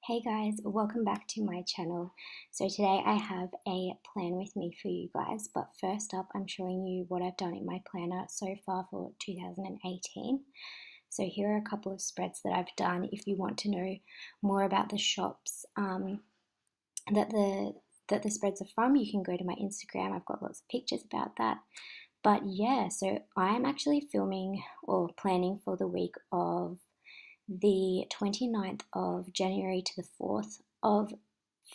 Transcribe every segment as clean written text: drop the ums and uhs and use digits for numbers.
Hey guys, welcome back to my channel. So today I have a plan with me for you guys, but first up I'm showing you what I've done in my planner so far for 2018. So here are a couple of spreads that I've done. If you want to know more about the shops that the spreads are from, you can go to my Instagram. I've got lots of pictures about that. But yeah, so I am actually filming or planning for the week of the 29th of January to the 4th of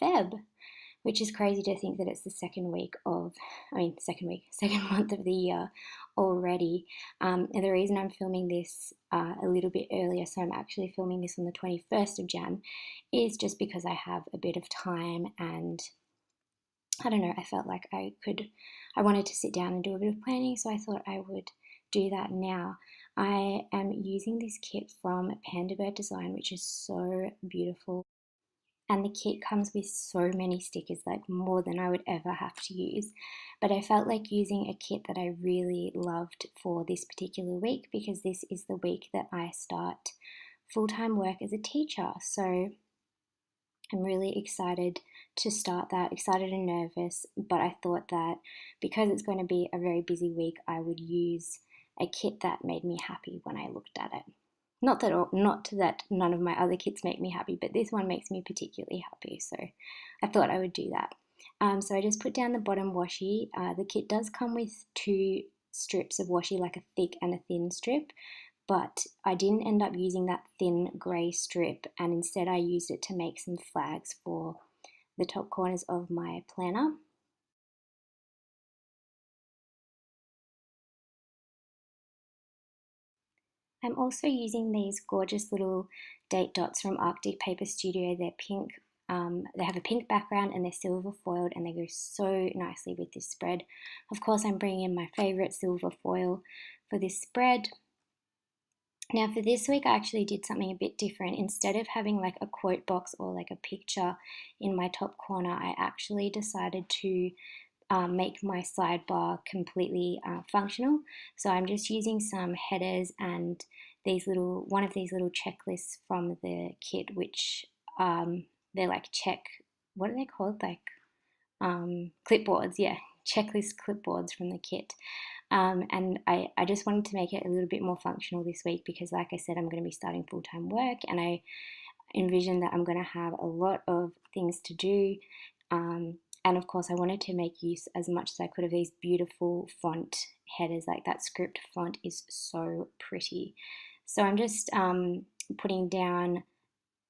Feb, which is crazy to think that it's the second week of, second month of the year already. And the reason I'm filming this a little bit earlier, so I'm actually filming this on the 21st of Jan, is just because I have a bit of time and I don't know, I felt like I wanted to sit down and do a bit of planning, so I thought I would do that now. I am using this kit from Pandabird Design, which is so beautiful. And the kit comes with so many stickers, like more than I would ever have to use. But I felt like using a kit that I really loved for this particular week because this is the week that I start full-time work as a teacher. So I'm really excited to start that, excited and nervous, but I thought that because it's going to be a very busy week, I would use a kit that made me happy when I looked at it. Not that none of my other kits make me happy, but this one makes me particularly happy, so I thought I would do that. So I just put down the bottom washi. The kit does come with two strips of washi, like a thick and a thin strip, but I didn't end up using that thin grey strip, and instead I used it to make some flags for the top corners of my planner. I'm also using these gorgeous little date dots from Arctic Paper Studio. They're pink. They have a pink background and they're silver foiled and they go so nicely with this spread. Of course, I'm bringing in my favorite silver foil for this spread. Now for this week, I actually did something a bit different. Instead of having like a quote box or like a picture in my top corner, I actually decided to make my sidebar completely functional. So I'm just using some headers and one of these little checklists from the kit, which they're like what are they called? Like clipboards, yeah, checklist clipboards from the kit. And I just wanted to make it a little bit more functional this week because, like I said, I'm going to be starting full time work and I envision that I'm going to have a lot of things to do. And of course, I wanted to make use as much as I could of these beautiful font headers. Like that script font is so pretty. So I'm just putting down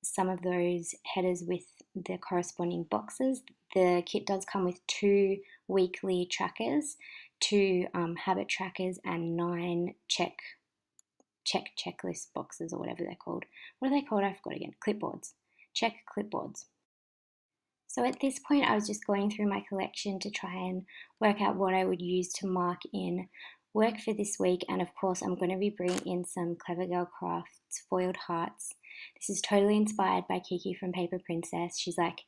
some of those headers with the corresponding boxes. The kit does come with two weekly trackers, two habit trackers, and 9 checklist boxes or whatever they're called. What are they called? I forgot again. Clipboards. Check clipboards. So at this point, I was just going through my collection to try and work out what I would use to mark in work for this week. And of course, I'm going to be bringing in some Clever Girl Crafts foiled hearts. This is totally inspired by Kiki from Paper Princess. She's like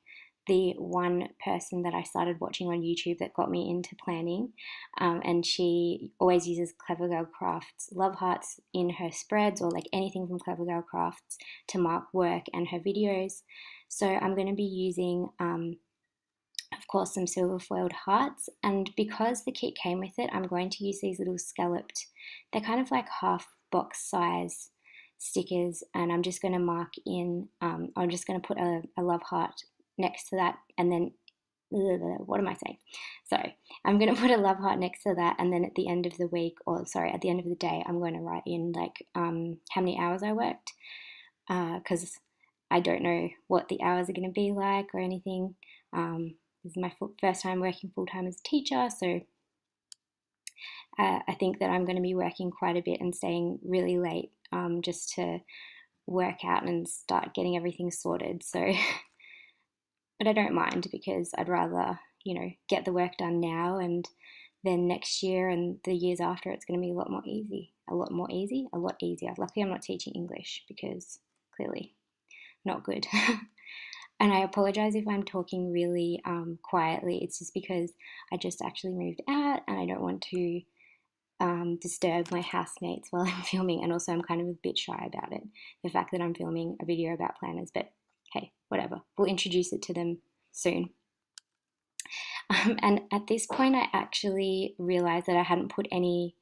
the one person that I started watching on YouTube that got me into planning. And she always uses Clever Girl Crafts love hearts in her spreads or like anything from Clever Girl Crafts to mark work and her videos. So I'm going to be using, of course, some silver foiled hearts. And because the kit came with it, I'm going to use these little scalloped, they're kind of like half box size stickers. And I'm just going to mark in, I'm just going to put a love heart next to that. And then, what am I saying? Sorry, I'm going to put a love heart next to that. And then at the end of the week, or sorry, at the end of the day, I'm going to write in like how many hours I worked. Because I don't know what the hours are going to be like or anything. This is my first time working full time as a teacher, so I think that I'm going to be working quite a bit and staying really late just to work out and start getting everything sorted. So, but I don't mind because I'd rather, get the work done now and then next year and the years after it's going to be a lot more easy. A lot more easy? A lot easier. Luckily, I'm not teaching English because clearly not good. And I apologize if I'm talking really quietly. It's just because I just actually moved out and I don't want to disturb my housemates while I'm filming. And also I'm kind of a bit shy about it, the fact that I'm filming a video about planners. But hey, whatever. We'll introduce it to them soon. And at this point, I actually realized that I hadn't put any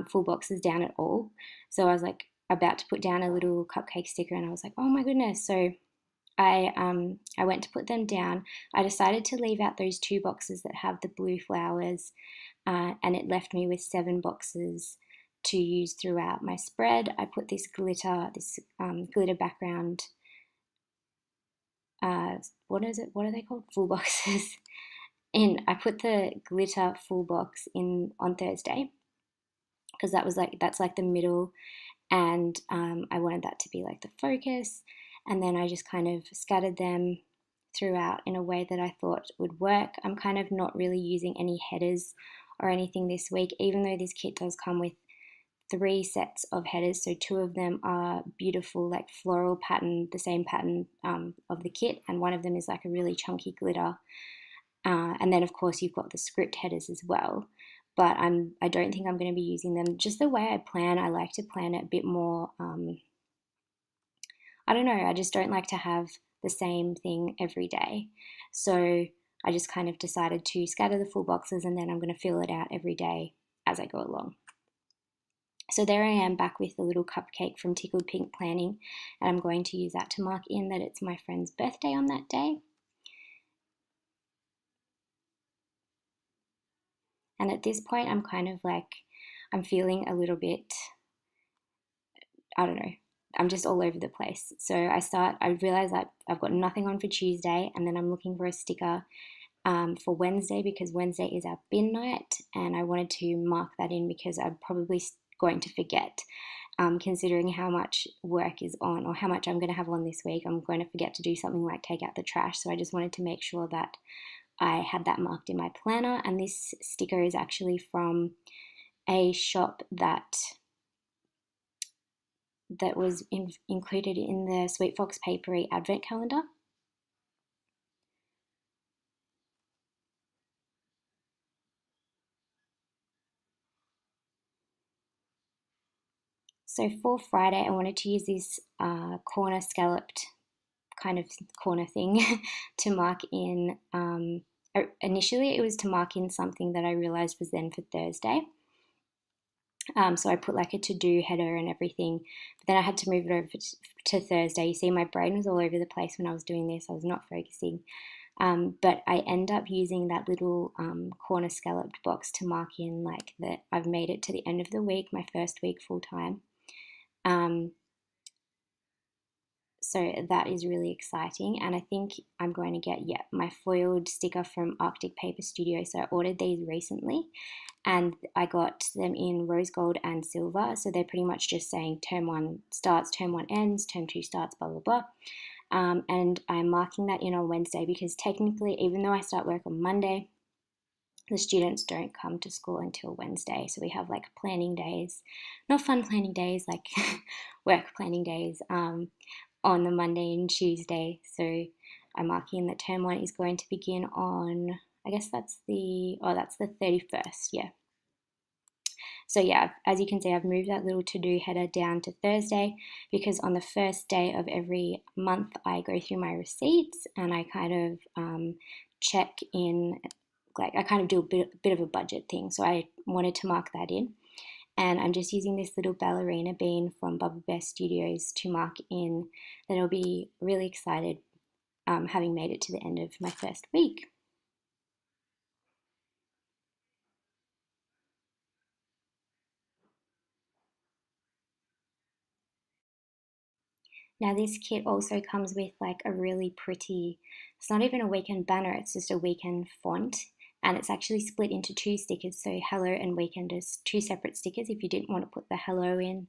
full boxes down at all. So I was like about to put down a little cupcake sticker, and I was like, oh my goodness. So I went to put them down. I decided to leave out those 2 boxes that have the blue flowers, and it left me with 7 boxes to use throughout my spread. I put this glitter background. What is it? What are they called? Full boxes. I put the glitter full box in on Thursday because that's like the middle, and I wanted that to be like the focus. And then I just kind of scattered them throughout in a way that I thought would work. I'm kind of not really using any headers or anything this week, even though this kit does come with 3 sets of headers. So 2 of them are beautiful, like floral pattern, the same pattern of the kit, and one of them is like a really chunky glitter. And then of course you've got the script headers as well. But I don't think I'm going to be using them. Just the way I plan, I like to plan it a bit more. I don't know, I just don't like to have the same thing every day. So I just kind of decided to scatter the full boxes, and then I'm going to fill it out every day as I go along. So there I am back with the little cupcake from Tickled Pink Planning, and I'm going to use that to mark in that it's my friend's birthday on that day. And at this point, I'm kind of like, I'm feeling a little bit, I don't know, I'm just all over the place. So I realize that I've got nothing on for Tuesday, and then I'm looking for a sticker for Wednesday, because Wednesday is our bin night, and I wanted to mark that in because I'm probably going to forget, considering how much work is on, or how much I'm going to have on this week. I'm going to forget to do something like take out the trash. So I just wanted to make sure that I had that marked in my planner. And this sticker is actually from a shop that was included in the Sweet Fox Papery Advent Calendar. So for Friday, I wanted to use this corner scalloped kind of corner thing to mark in. Initially, it was to mark in something that I realized was then for Thursday. So I put like a to-do header and everything, but then I had to move it over to Thursday. You see, my brain was all over the place when I was doing this. I was not focusing. But I end up using that little corner scalloped box to mark in like that I've made it to the end of the week, my first week full time. So that is really exciting, and I think I'm going to get my foiled sticker from Arctic Paper Studio. So I ordered these recently, and I got them in rose gold and silver. So they're pretty much just saying term 1 starts, term 1 ends, term 2 starts, blah blah blah. And I'm marking that in on Wednesday because technically, even though I start work on Monday, the students don't come to school until Wednesday. So we have like planning days, not fun planning days, like work planning days on the Monday and Tuesday. So I'm marking that term 1 is going to begin on, I guess that's the 31st, yeah. So yeah, as you can see, I've moved that little to-do header down to Thursday because on the first day of every month, I go through my receipts and I kind of check in, like I kind of do a bit of a budget thing. So I wanted to mark that in. And I'm just using this little ballerina bean from Bubble Bear Studios to mark in that I'll be really excited having made it to the end of my first week. Now this kit also comes with like a really pretty, it's not even a weekend banner, it's just a weekend font. And it's actually split into 2 stickers. So hello and weekend is 2 separate stickers if you didn't want to put the hello in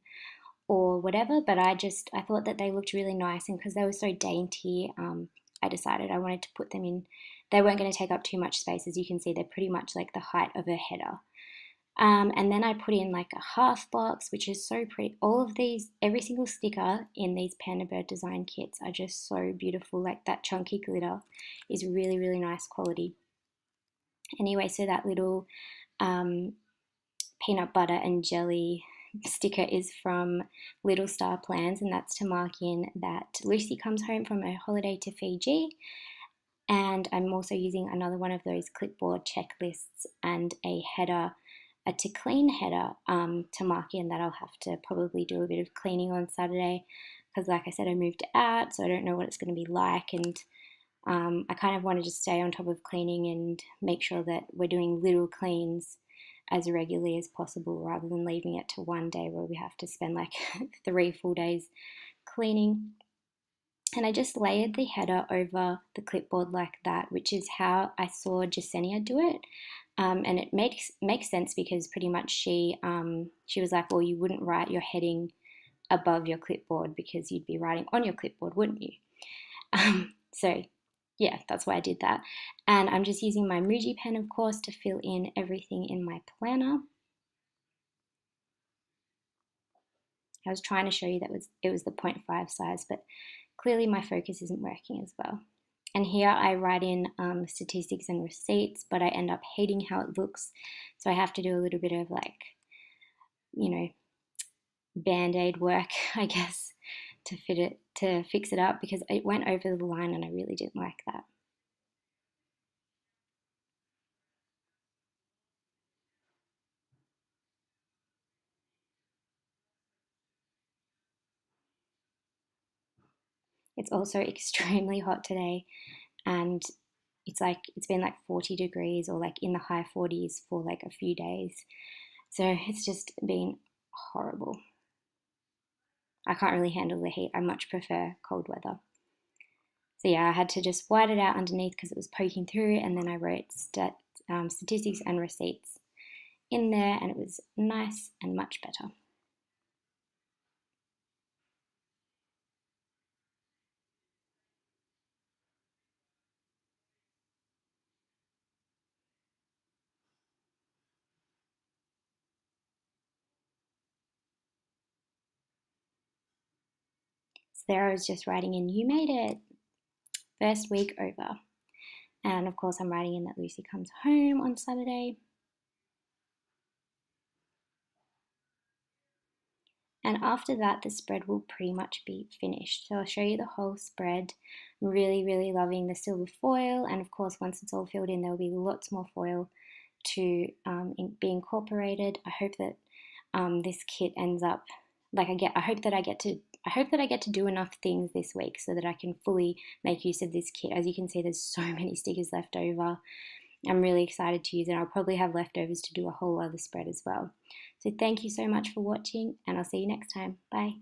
or whatever. But I thought that they looked really nice, and because they were so dainty, I decided I wanted to put them in. They weren't going to take up too much space. As you can see, they're pretty much like the height of a header. And then I put in like a half box, which is so pretty. All of these, every single sticker in these Pandabird design kits are just so beautiful. Like that chunky glitter is really, really nice quality. Anyway, so that little peanut butter and jelly sticker is from Little Star Plans, and that's to mark in that Lucy comes home from her holiday to Fiji. And I'm also using another one of those clipboard checklists and a header, a to clean header, to mark in that I'll have to probably do a bit of cleaning on Saturday, because like I said, I moved out, so I don't know what it's going to be like, and I kind of want to just stay on top of cleaning and make sure that we're doing little cleans as regularly as possible, rather than leaving it to one day where we have to spend like 3 full days cleaning. And I just layered the header over the clipboard like that, which is how I saw Jasenia do it. And it makes sense, because pretty much she was like, well, you wouldn't write your heading above your clipboard because you'd be writing on your clipboard, wouldn't you? So yeah, that's why I did that. And I'm just using my Muji pen, of course, to fill in everything in my planner. I was trying to show you that it was the 0.5 size, but clearly my focus isn't working as well. And here I write in statistics and receipts, but I end up hating how it looks. So I have to do a little bit of like, band-aid work, I guess, to fix it up, because it went over the line and I really didn't like that. It's also extremely hot today, and it's been like 40 degrees or like in the high 40s for like a few days. So it's just been horrible. I can't really handle the heat. I much prefer cold weather. So yeah, I had to just white it out underneath because it was poking through, and then I wrote statistics and receipts in there, and it was nice and much better. So there I was just writing in, you made it, first week over. And of course, I'm writing in that Lucy comes home on Saturday. And after that, the spread will pretty much be finished. So I'll show you the whole spread. I'm really, really loving the silver foil. And of course, once it's all filled in, there will be lots more foil to be incorporated. I hope that this kit ends up like I hope that I get to do enough things this week so that I can fully make use of this kit. As you can see, there's so many stickers left over. I'm really excited to use it. I'll probably have leftovers to do a whole other spread as well. So thank you so much for watching, and I'll see you next time. Bye.